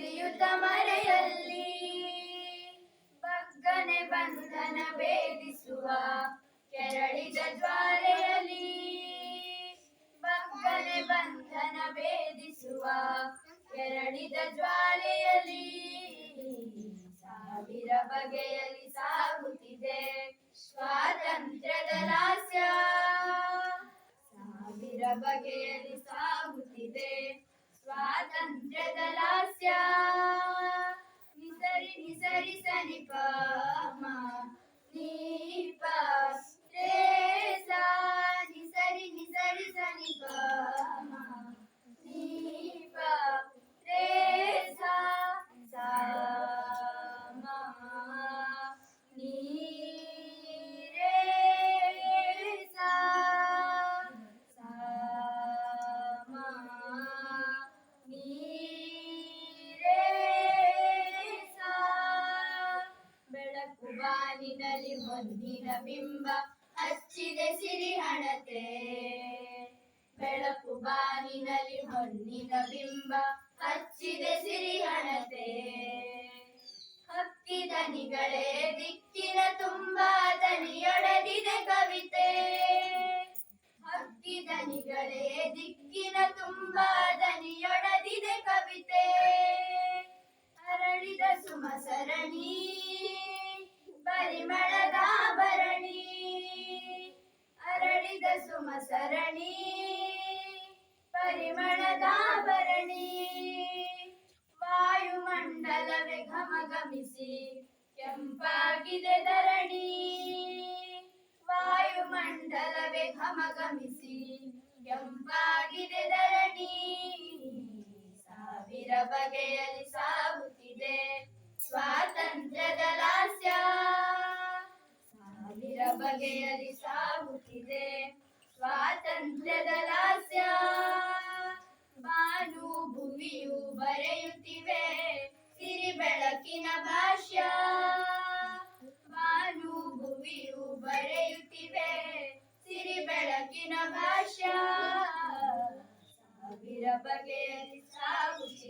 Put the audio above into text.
ಉರಿಯುತ ಮರೆಯಲ್ಲಿ ಬಗ್ಗನೆ ಬಂಧನ ಭೇದಿಸುವ ಕೆರಳಿದ ಜ್ವಾಲೆಯಲ್ಲಿ ಬಗ್ಗನೆ ಬಂಧನ ಭೇದಿಸುವ ಕೆರಳಿದ ಜ್ವಾಲೆಯಲ್ಲಿ ಸಾವಿರ ಬಗೆಯಲ್ಲಿ ಸಾಗುತ್ತಿದೆ ಸ್ವಾತಂತ್ರ್ಯದ ಲಾಸ್ಯ ಸಾವಿರ ಬಗೆಯಲ್ಲಿ ಸಾಗುತ್ತಿದೆ ಸ್ವಾತಂತ್ರ್ಯದ ಲಾಸ್ಯ ನಿಸರಿ ನಿಸರಿ ಸನಿಪ ನೀಪ ರೇಸಾ ನಿಸರಿ ನಿಸರಿ ಸನಿಪ ನೀಪ ರೇಸಾ ಸಾಮ ನೀ ರೇಸಾ ಸಾಮ ನೀ ರೇಸಾ ಬೆಳಕು ಬಾನಿನಲ್ಲಿ ಹೊನ್ನಿನ ಬಿಂಬ ಹಚ್ಚಿದೆ ಸಿರಿಹಣತೆ ಬೆಳಕು ಬಾನಿನಲ್ಲಿ ಹೊನ್ನಿನ ಬಿಂಬ ಹಚ್ಚಿದೆ ಸಿರಿಹಣತೆ ಹಕ್ಕಿ ದನಿಗಳೇ ದಿಕ್ಕಿನ ತುಂಬ ದನಿಯೊಡೆದಿದೆ ಕವಿತೆ ಹಕ್ಕಿ ದನಿಗಳೇ ದಿಕ್ಕಿನ ತುಂಬ ದನಿಯೊಡೆದಿದೆ ಕವಿತೆ ಅರಳಿದ ಸುಮ ಸರಣಿ ಪರಿಮಳದ ಭರಣಿ ಅರಳಿದ ಸುಮ ಸರಣಿ ಪರಿಮಳದ ಭರಣಿ ವಾಯುಮಂಡಲವೇ ಘಮಘಮಿಸಿ ಕೆಂಪಾಗಿದೆ ಧರಣಿ ವಾಯುಮಂಡಲವೇ ಘಮಘಮಿಸಿ ಕೆಂಪಾಗಿದೆ ಧರಣಿ ಸಾವಿರ ಬಗೆಯಲ್ಲಿ ಸಾಗುತ್ತಿದೆ ಸ್ವಾತಂತ್ರ್ಯದ ಲಾಸ್ಯ ಸಾವಿರ ಬಗೆಯಲ್ಲಿ ಸಾಗುತ್ತಿದೆ ಸ್ವಾತಂತ್ರ್ಯದ ಲಾಸ್ಯ ಬಾನು ಭುವಿಯು ಬರೆಯುತ್ತಿವೆ ಸಿರಿ ಬೆಳಕಿನ ಭಾಷ್ಯ ಬಾನು ಭುವಿಯು ಬರೆಯುತ್ತಿವೆ ಸಿರಿ ಬೆಳಕಿನ ಭಾಷ್ಯ ಸಾವಿರ ಬಗೆಯಲ್ಲಿ ಸಾಗುತ್ತಿದೆ